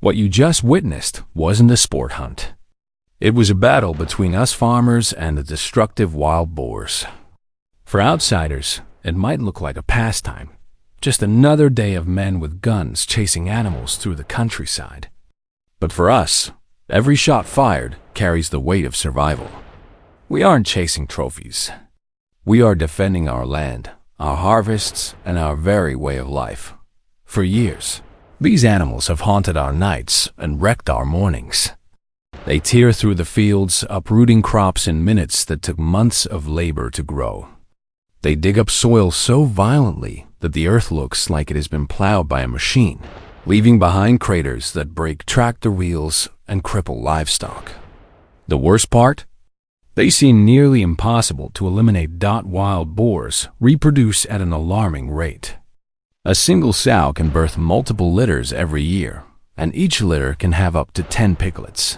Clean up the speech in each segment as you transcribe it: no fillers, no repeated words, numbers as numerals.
What you just witnessed wasn't a sport hunt. It was a battle between us farmers and the destructive wild boars. For outsiders, it might look like a pastime, just another day of men with guns chasing animals through the countryside. But for us, every shot fired carries the weight of survival. We aren't chasing trophies. We are defending our land, our harvests, and our very way of life. For years, these animals have haunted our nights and wrecked our mornings. They tear through the fields, uprooting crops in minutes that took months of labor to grow. They dig up soil so violently that the earth looks like it has been plowed by a machine, leaving behind craters that break tractor wheels and cripple livestock. The worst part? They seem nearly impossible to eliminate. Wild boars reproduce at an alarming rate. A single sow can birth multiple litters every year, and each litter can have up to 10 piglets.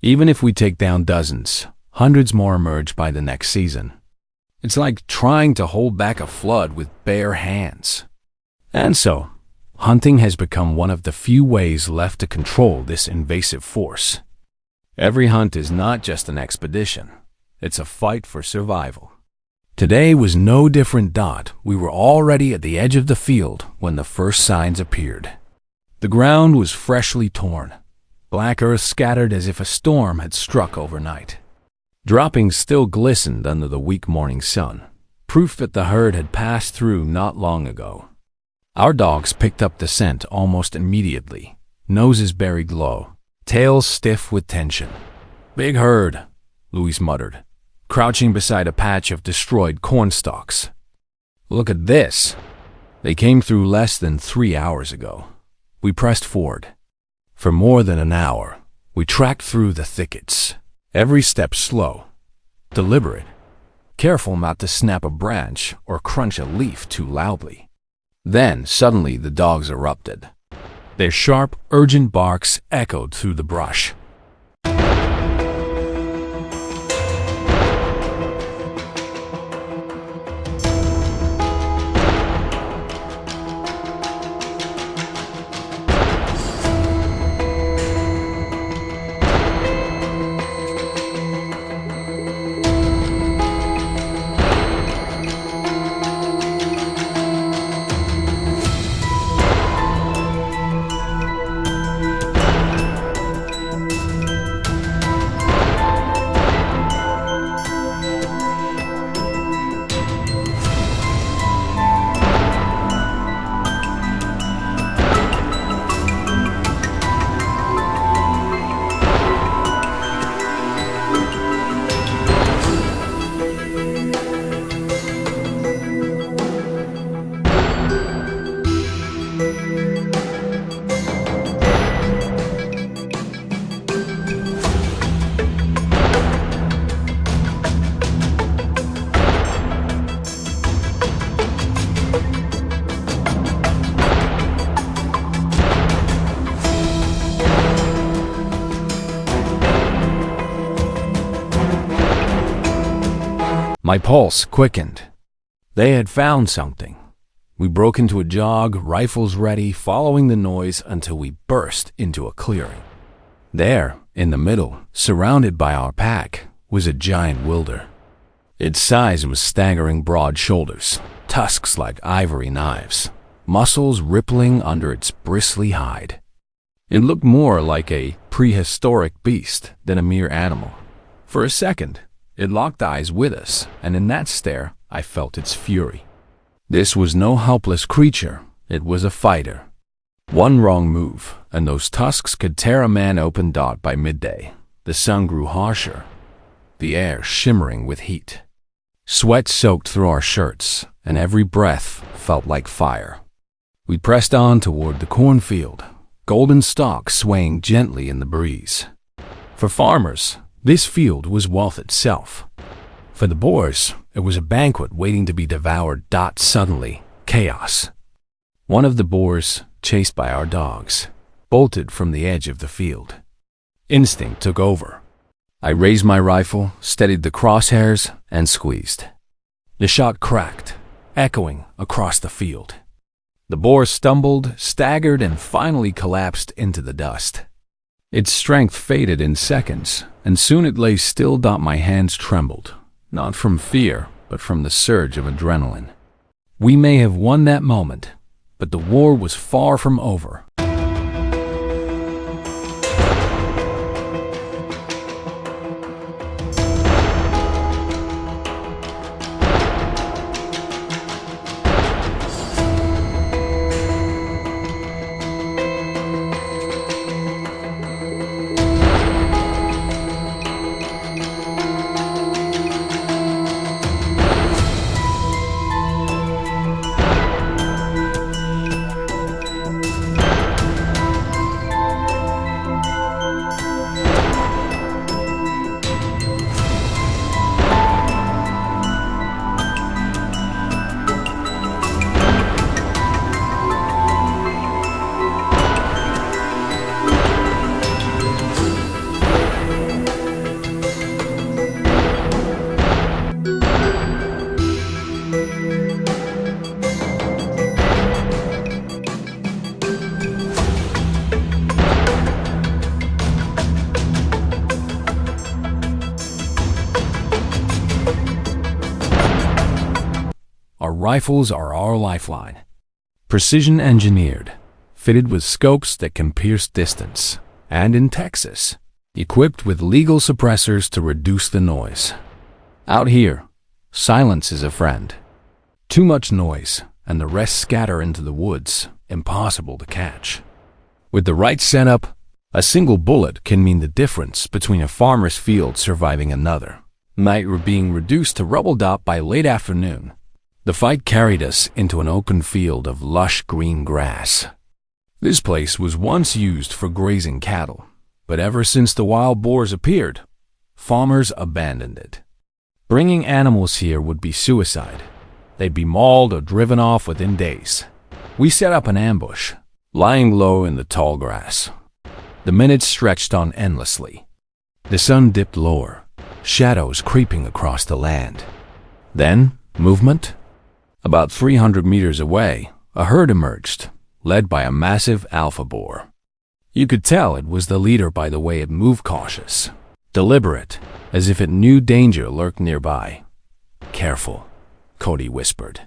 Even if we take down dozens, hundreds more emerge by the next season. It's like trying to hold back a flood with bare hands. And so, hunting has become one of the few ways left to control this invasive force. Every hunt is not just an expedition, it's a fight for survival. Today was no different. We were already at the edge of the field when the first signs appeared. The ground was freshly torn. Black earth scattered as if a storm had struck overnight. Droppings still glistened under the weak morning sun, proof that the herd had passed through not long ago. Our dogs picked up the scent almost immediately, noses buried low, tails stiff with tension. "Big herd," Louis muttered, crouching beside a patch of destroyed corn stalks. "Look at this." They came through less than 3 hours ago. We pressed forward. For more than an hour, we tracked through the thickets, every step slow, deliberate, careful not to snap a branch or crunch a leaf too loudly. Then, suddenly, the dogs erupted. Their sharp, urgent barks echoed through the brush. My pulse quickened. They had found something. We broke into a jog, rifles ready, following the noise until we burst into a clearing. There, in the middle, surrounded by our pack, was a giant wilder. Its size was staggering. Broad shoulders, tusks like ivory knives, muscles rippling under its bristly hide. It looked more like a prehistoric beast than a mere animal. For a second, it locked eyes with us, and in that stare, I felt its fury. This was no helpless creature, it was a fighter. One wrong move, and those tusks could tear a man open. By midday, the sun grew harsher, the air shimmering with heat. Sweat soaked through our shirts, and every breath felt like fire. We pressed on toward the cornfield, golden stalks swaying gently in the breeze. For farmers, this field was wealth itself. For the boars, it was a banquet waiting to be devoured. Suddenly, chaos. One of the boars, chased by our dogs, bolted from the edge of the field. Instinct took over. I raised my rifle, steadied the crosshairs, and squeezed. The shot cracked, echoing across the field. The boar stumbled, staggered, and finally collapsed into the dust. Its strength faded in seconds, and soon it lay still. My hands trembled, not from fear, but from the surge of adrenaline. We may have won that moment, but the war was far from over. Our rifles are our lifeline. Precision engineered, fitted with scopes that can pierce distance, and in Texas, equipped with legal suppressors to reduce the noise. Out here, silence is a friend. Too much noise, and the rest scatter into the woods, impossible to catch. With the right setup, a single bullet can mean the difference between a farmer's field surviving another. Night were being reduced to rubble. By late afternoon, the fight carried us into an open field of lush green grass. This place was once used for grazing cattle, but ever since the wild boars appeared, farmers abandoned it. Bringing animals here would be suicide. They'd be mauled or driven off within days. We set up an ambush, lying low in the tall grass. The minutes stretched on endlessly. The sun dipped lower, shadows creeping across the land. Then, movement. About 300 meters away, a herd emerged, led by a massive alpha boar. You could tell it was the leader by the way it moved, cautious, deliberate, as if it knew danger lurked nearby. "Careful," Cody whispered.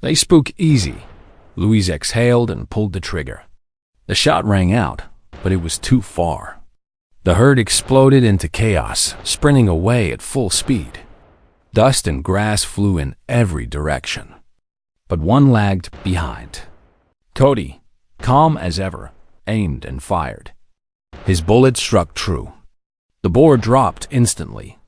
They spoke easy. Louise exhaled and pulled the trigger. The shot rang out, but it was too far. The herd exploded into chaos, sprinting away at full speed. Dust and grass flew in every direction, but one lagged behind. Cody, calm as ever, aimed and fired. His bullet struck true. The boar dropped instantly.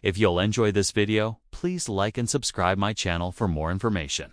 If you'll enjoy this video, please like and subscribe my channel for more information.